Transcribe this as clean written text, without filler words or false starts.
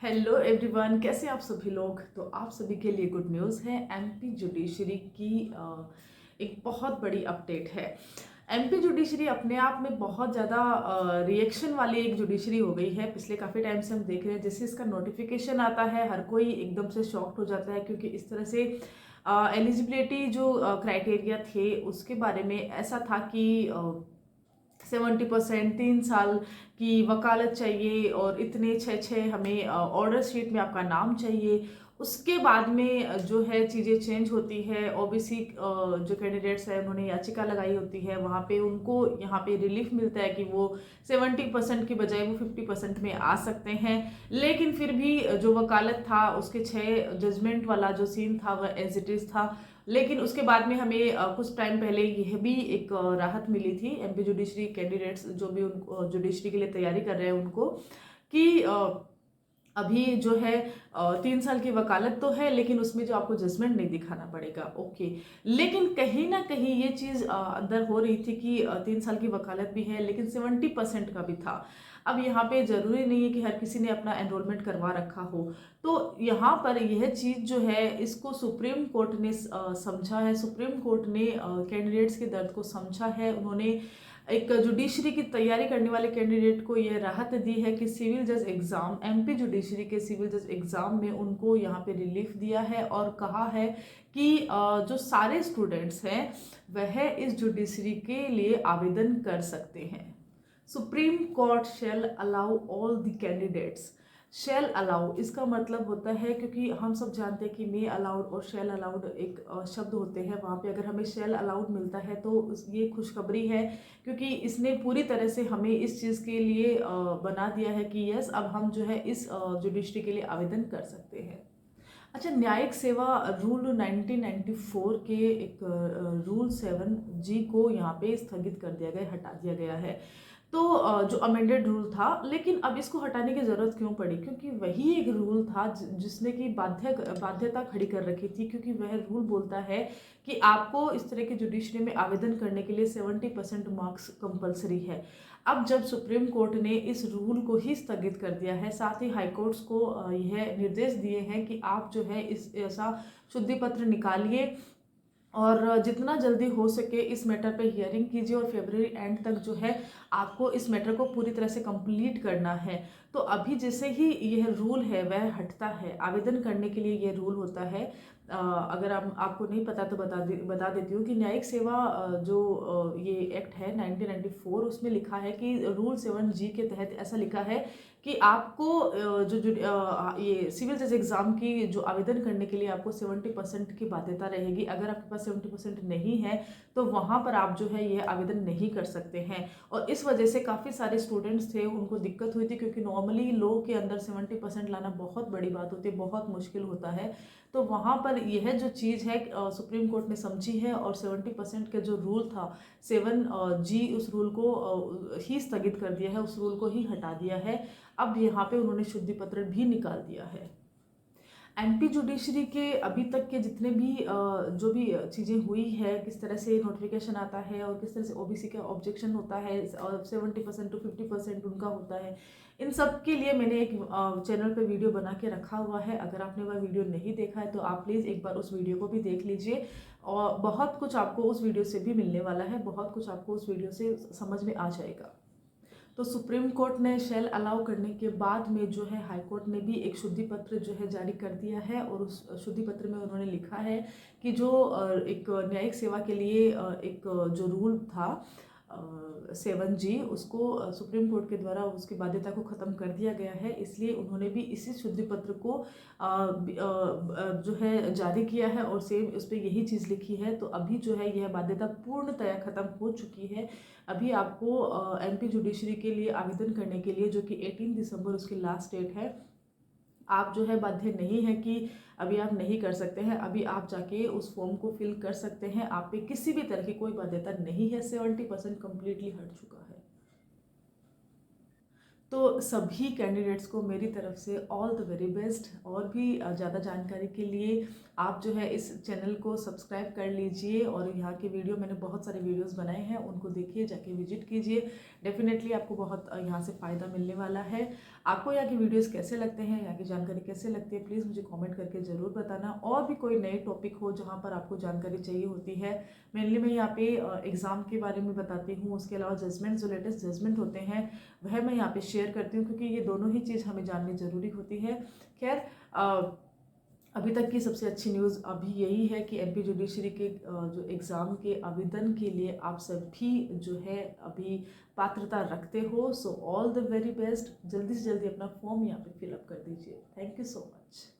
Hello everyone, कैसे आप सभी लोग। तो आप सभी के लिए गुड न्यूज़ है। एमपी जुडिशरी की एक बहुत बड़ी अपडेट है। एमपी जुडिशरी अपने आप में बहुत ज़्यादा रिएक्शन वाली एक जुडिशरी हो गई है। पिछले काफ़ी टाइम से हम देख रहे हैं, जैसे इसका नोटिफिकेशन आता है हर कोई एकदम से शॉक्ड हो जाता है, क्योंकि इस तरह से एलिजिबिलिटी जो क्राइटेरिया थे उसके बारे में ऐसा था कि 70% 3 साल की वकालत चाहिए और इतने छः हमें ऑर्डर शीट में आपका नाम चाहिए। उसके बाद में जो है चीज़ें चेंज होती है। ओबीसी जो कैंडिडेट्स है उन्होंने याचिका लगाई होती है, वहाँ पे उनको यहाँ पे रिलीफ मिलता है कि वो 70% की बजाय वो 50% में आ सकते हैं। लेकिन फिर भी जो वकालत था उसके 6 जजमेंट वाला जो सीन था वह एज इट इज़ था। लेकिन उसके बाद में हमें कुछ टाइम पहले यह भी एक राहत मिली थी एमपी जुडिशरी कैंडिडेट्स जो भी उनको जुडिशरी के लिए तैयारी कर रहे हैं उनको, कि अभी जो है 3 साल की वकालत तो है, लेकिन उसमें जो आपको जजमेंट नहीं दिखाना पड़ेगा। ओके, लेकिन कहीं ना कहीं ये चीज़ अंदर हो रही थी कि 3 साल की वकालत भी है लेकिन 70% का भी था। अब यहाँ पे ज़रूरी नहीं है कि हर किसी ने अपना एनरोलमेंट करवा रखा हो। तो यहाँ पर यह चीज़ जो है इसको सुप्रीम कोर्ट ने समझा है। सुप्रीम कोर्ट ने कैंडिडेट्स के दर्द को समझा है। उन्होंने एक जुडिशरी की तैयारी करने वाले कैंडिडेट को यह राहत दी है कि सिविल जज एग्ज़ाम, एमपी जुडिशरी के सिविल जज एग्ज़ाम में उनको यहाँ पे रिलीफ दिया है और कहा है कि जो सारे स्टूडेंट्स हैं वह इस जुडिशरी के लिए आवेदन कर सकते हैं। Supreme Court shall allow all the candidates. Shall allow इसका मतलब होता है, क्योंकि हम सब जानते हैं कि मे अलाउड और शेल अलाउड एक शब्द होते हैं। वहाँ पे अगर हमें शेल अलाउड मिलता है तो ये खुशखबरी है, क्योंकि इसने पूरी तरह से हमें इस चीज़ के लिए बना दिया है कि यस, अब हम जो है इस जुडिशरी के लिए आवेदन कर सकते हैं। अच्छा, न्यायिक सेवा रूल 1994 के एक रूल 7G को यहाँ पे स्थगित कर दिया गया, हटा दिया गया है। तो जो अमेंडेड रूल था, लेकिन अब इसको हटाने की ज़रूरत क्यों पड़ी? क्योंकि वही एक रूल था जिसने की बाध्यता खड़ी कर रखी थी, क्योंकि वह रूल बोलता है कि आपको इस तरह की जुडिशरी में आवेदन करने के लिए 70% मार्क्स कंपलसरी है। अब जब सुप्रीम कोर्ट ने इस रूल को ही स्थगित कर दिया है, साथ ही हाई कोर्ट्स को यह निर्देश दिए हैं कि आप जो है इस ऐसा शुद्धि पत्र निकालिए और जितना जल्दी हो सके इस मैटर पे हियरिंग कीजिए और फरवरी एंड तक जो है आपको इस मैटर को पूरी तरह से कंप्लीट करना है। तो अभी जैसे ही यह रूल है वह हटता है, आवेदन करने के लिए यह रूल होता है। अगर आपको नहीं पता तो बता देती हूँ कि न्यायिक सेवा जो ये एक्ट है 1994, उसमें लिखा है कि रूल 7G के तहत ऐसा लिखा है कि आपको ये सिविल जज एग्ज़ाम की जो आवेदन करने के लिए आपको 70% की बाध्यता रहेगी। अगर आपके पास 70% नहीं है तो वहाँ पर आप जो है ये आवेदन नहीं कर सकते हैं। और इस वजह से काफ़ी सारे स्टूडेंट्स थे, उनको दिक्कत हुई थी, क्योंकि नॉर्मली लॉ के अंदर 70% लाना बहुत बड़ी बात होती है, बहुत मुश्किल होता है। तो वहाँ पर यह जो चीज़ है सुप्रीम कोर्ट ने समझी है और 70% का जो रूल था 7G, उस रूल को ही स्थगित कर दिया है, उस रूल को ही हटा दिया है। अब यहाँ पे उन्होंने शुद्धि पत्र भी निकाल दिया है। एमपी जुडिशरी के अभी तक के जितने भी जो भी चीज़ें हुई है, किस तरह से नोटिफिकेशन आता है और किस तरह से ओबीसी का ऑब्जेक्शन होता है और 70% टू 50% उनका होता है, इन सब के लिए मैंने एक चैनल पे वीडियो बना के रखा हुआ है। अगर आपने वह वीडियो नहीं देखा है तो आप प्लीज़ एक बार उस वीडियो को भी देख लीजिए, और बहुत कुछ आपको उस वीडियो से भी मिलने वाला है, बहुत कुछ आपको उस वीडियो से समझ में आ जाएगा। तो सुप्रीम कोर्ट ने शेल अलाउ करने के बाद में जो है हाई कोर्ट ने भी एक शुद्धि पत्र जो है जारी कर दिया है, और उस शुद्धि पत्र में उन्होंने लिखा है कि जो एक न्यायिक सेवा के लिए एक जो रूल था 7G, उसको सुप्रीम कोर्ट के द्वारा उसकी बाध्यता को ख़त्म कर दिया गया है। इसलिए उन्होंने भी इसी शुद्धि पत्र को जो है जारी किया है और सेम उस पर यही चीज़ लिखी है। तो अभी जो है यह बाध्यता पूर्णतया ख़त्म हो चुकी है। अभी आपको एमपी जुडिशरी के लिए आवेदन करने के लिए, जो कि 18 दिसंबर उसकी लास्ट डेट है, आप जो है बाध्य नहीं है कि अभी आप नहीं कर सकते हैं। अभी आप जाके उस फॉर्म को फिल कर सकते हैं। आप पे किसी भी तरह की कोई बाध्यता नहीं है, 70% कम्प्लीटली हट चुका है। तो सभी कैंडिडेट्स को मेरी तरफ से ऑल द वेरी बेस्ट। और भी ज़्यादा जानकारी के लिए आप जो है इस चैनल को सब्सक्राइब कर लीजिए, और यहाँ की वीडियो मैंने बहुत सारे वीडियोस बनाए हैं, उनको देखिए, जाके विजिट कीजिए। डेफिनेटली आपको बहुत यहाँ से फ़ायदा मिलने वाला है। आपको यहाँ की वीडियोस कैसे लगते हैं, यहाँ की जानकारी कैसे लगती है, प्लीज़ मुझे कमेंट करके ज़रूर बताना। और भी कोई नए टॉपिक हो जहाँ पर आपको जानकारी चाहिए होती है, मेनली मैं यहाँ पे एग्ज़ाम के बारे में बताती हूँ, उसके अलावा जजमेंट, जो लेटेस्ट जजमेंट होते हैं वह मैं यहाँ पे शेयर करती हूँ, क्योंकि ये दोनों ही चीज़ हमें जाननी ज़रूरी होती है। खैर, अभी तक की सबसे अच्छी न्यूज़ अभी यही है कि एमपी जुडिशरी के जो एग्ज़ाम के आवेदन के लिए आप सभी जो है अभी पात्रता रखते हो। So all the very best. जल्दी से जल्दी अपना फॉर्म यहाँ पे फिलअप कर दीजिए। Thank you so much.